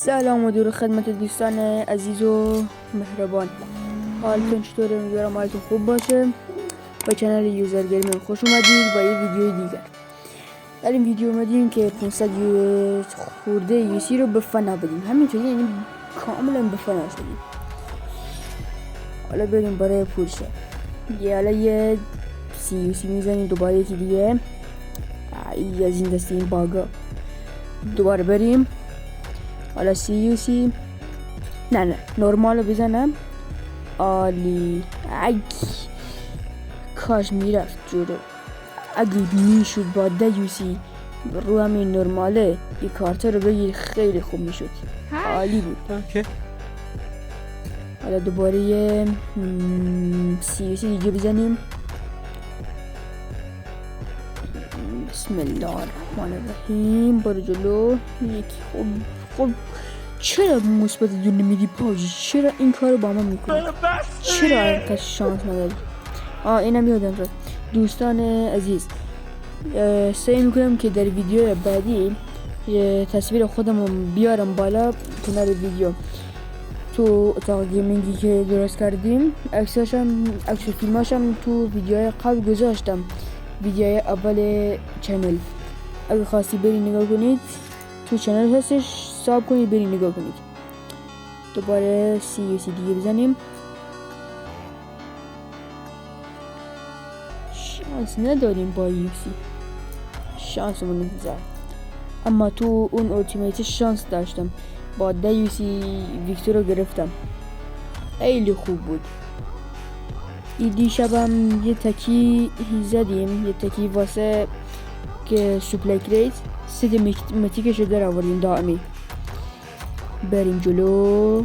سلام و دور خدمت دوستان عزیز و مهربان. حالتون چطوره؟ امیدوارم حالتون خوب باشه. با کانال یوزر گیمینگ خوش اومدید با یه ویدیو دیگر. در این ویدیو اومدیم که 500 خورده یوسی رو به فنا بدیم، همینطوری، یعنی کاملا به فنا شدیم. حالا بریم برای پولشه. حالا یه 30 یوسی میزنیم، دوباره یکی دیگه از این دسته این باگا دوباره بریم. حالا 30 یوسی، نه نرمال بزنم. عالی. کاش میرفت جلو. اگه میشد با 10 یوسی رو همین نرماله یه کارت رو بگیر، خیلی خوب میشد، عالی بود. حالا دوباره یه 30 یوسی دیگه بزنیم. بسم الله الرحمن الرحیم. برو جلو. یکی خب چرا مثبت دو نمیدی پاوجی؟ چرا این کارو با ما میکنی؟ چرا اینقدر شانس نداری؟ اینم یادم رفت دوستان عزیز، سعی میکنم که در ویدیو بعدی تصویر خودمو بیارم بالا کنار ویدیو. تو اتاق گیمینگی که درست کردیم عکس فیلماشم تو ویدیوهای قبل گذاشتم، ویدیوهای اول چنل. اگه خواستی بری نگاه کنید تو چنل هستش، ساب کنید بری نگاه کنید. دوباره 30 یوسی دیگه بزنیم. شانس نداریم با یوسی، شانسمون نمیزد. اما تو اون اولتیمیت شانس داشتم، با 10 یوسی ویکتور رو گرفتم، خیلی خوب بود. دیشبم یه تکی زدیم، یه تکی واسه که سوپلای کریت 3 متیکش رو در آوردیم دائمی. بریم جلو.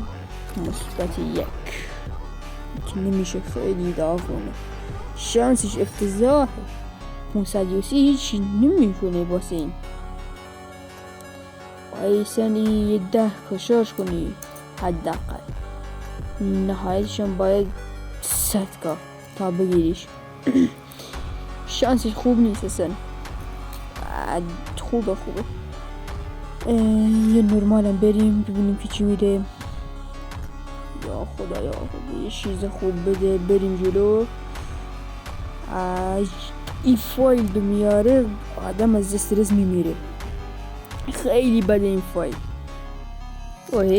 مثبت 1 که نمیشه، خیلی داغونه، شانسش افتضاحه. 500 یوسی هیچی نمیکنه واسه این. بایستنی یه 10 کشاش کنی حداقل، نهایتشون باید 100 تا بگیریش. شانسش خوب نیست اصلا. خوبه. یه نرمالم بریم ببینیم که چی میده. یا خدا یه چیز خوب بده. بریم جلو. این فایل رو میاره آدم از استرس میمیره، خیلی بده این فایل.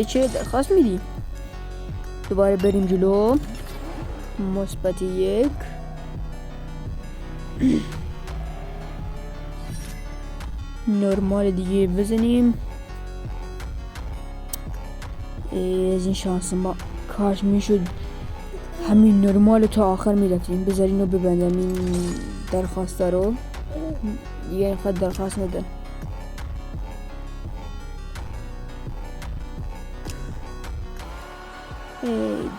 چه درخواست میدی؟ دوباره بریم جلو. مثبت 1 نرمال دیگه بزنیم. از این شانس ما کاش میشد همین نرمال تا آخر میرفتیم. بذارین رو ببندم این درخواست رو دیگه، اینقدر درخواست ندن.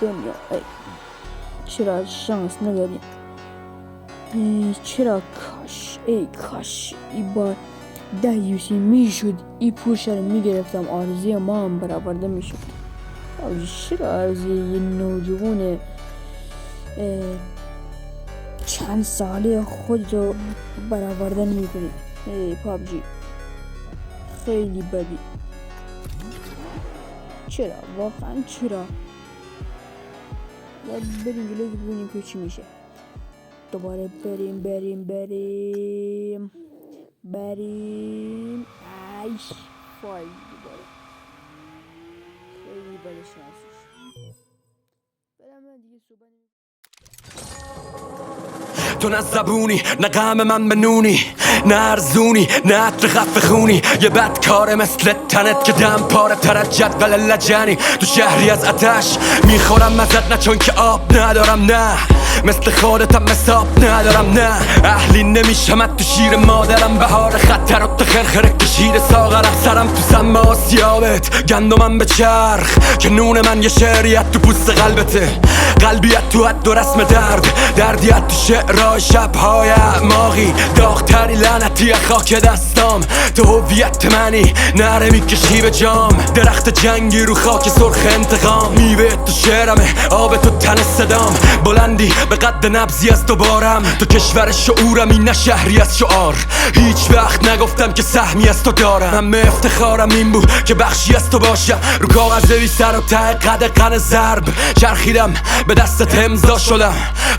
دنیا چرا شانس نداریم؟ چرا؟ کاش این بار 10 یوسی میشد این پولش رو میگرفتم، آرزوی ما هم برآورده میشد. چرا آرزوی یه نوجوان چند ساله خود رو برآورده نمیکنی؟ پابجی خیلی بدی. چرا؟ واقعا چرا؟ بریم جلو ببینیم که چی میشه. دوباره بریم. فایل دوباره خیلی بده شانسش. برم دیگه صبح. تو نه زبونی، نه غم من بنونی، نه ارزونی، نه عطر خفه خونی. یه بدکاره مثل تنت که دم پاره تر از جدول لجنی. تو شهری از آتش میخورم ازت، نه چون که آب ندارم، نه مثل خودتم مساب ندارم، نه اهلی نمیشمت تو شیر مادرم. بهار خطر و خرخره کشید ساغرم، سرم تو سم آسیابت، گندمم به چرخ که نون من یه شعریت تو پوست قلبته. قلبیت تو حد و رسم دردیت تو شعرها صدای شب‌های اعماقی، داغ‌تری لعنتی خاک دستام. تو هویت منی، نره میکشی به جام. درخت جنگی رو خاک سرخ انتقام. میوه تو شعرمه، آب تو تن صدام. بلندی به قد نبضی از تو بارم. تو کشور شعورمی نه شهری از شعار. هیچ وقت نگفتم که سهمی از تو دارم. همه افتخارم این بود که بخشی از تو باشم. رو کاغذ بی سر و ته قد ضرب چرخیدم، به دستت امضا شدم.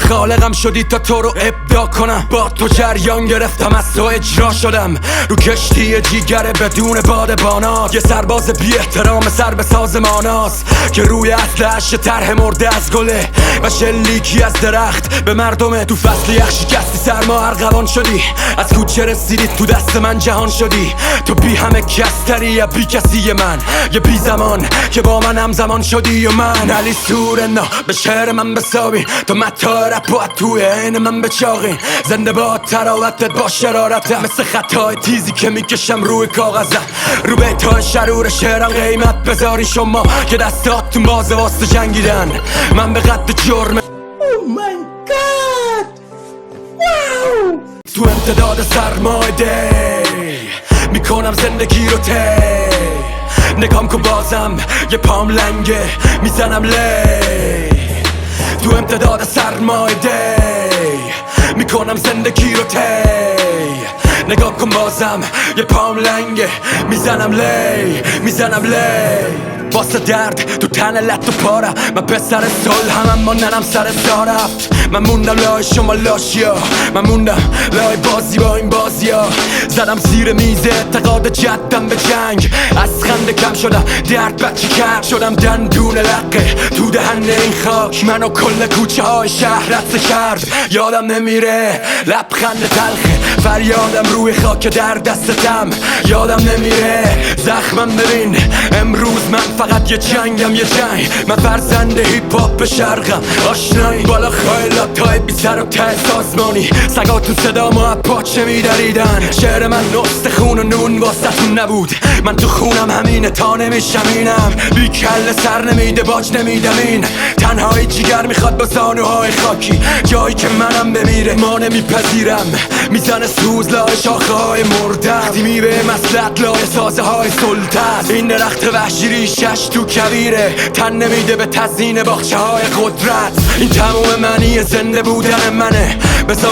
خالقم شدی تا تو رو ابداع کنم. با تو جریان گرفتم، از تو اجرا شدم. رو کشتی جیگر بدون بادبانات. یه سرباز بی احترام سر به سازماناست که روی اصلش طرح مرده از گله و شلیکی از درخت به مردم. تو فصل یخ شکستی سرما ارغوان شدی. از کوچه رسیدی تو دست من جهان شدی. تو بی همه کستری یا بی کسی من، یه بی زمان که با من همزمان شدی. و من علی سورنا به شعر من بسابی. تو متا رپ و توی عین من بچاقی. زنده با تراوتت با شرارتم، مثل خطای تیزی که میکشم روی کاغذم. رو بیتای شرور شعرم قیمت بذاری شما که دستاتون بازه واسه جنگیدن. من به قد جرم تو امتداد سرمایده میکنم زندگی رو تی. نگام کن بازم یه پام لنگه میزنم لی. تو امتداد سرمایده میکنم زندگی رو تی. نگاه کن بازم یه پام لنگه میزنم لی. واسه درد تو تن لط و پارم. من پسر سال همم ما ننم سر سا رفت. من موندم لای شما لاشیا. من موندم لای بازی با این بازیا. زدم زیر میز اعتقاد جدم به جنگ. از خنده کم شدم، درد بچه کرد شدم. دندون لقه تو دهن این خاک. منو کل کوچه های شهر رد کرد. یادم نمیره لبخند تلخه فریادم روی خاک در دستم. یادم نمیره زخمم ببین امروز من فقط یه جنگم. یه جنگ من فرزند هیپ هاپ شرقم. آشنایی بالا خیلات های بی سر و ته سازمانی. سگاتون صدا ما پاچه میدریدن. شعر من نست خون و نون واسهتون نبود. من تو خونم همینه تا نمیشمینم. بی کل سر نمیده باج نمیدم. این تنهایی جیگر میخواد با زانوهای خاکی. جایی که منم بمیره ما نمیپذیرم. میزنه سوز لای شاخه های مرده. وقتی میوه مسلط لای سازه های سلطت. این درخت وحشی ریشش تو کویره. تن نمیده به تزیین باغچه های قدرت. این تموم معنی زنده بودن منه. بذار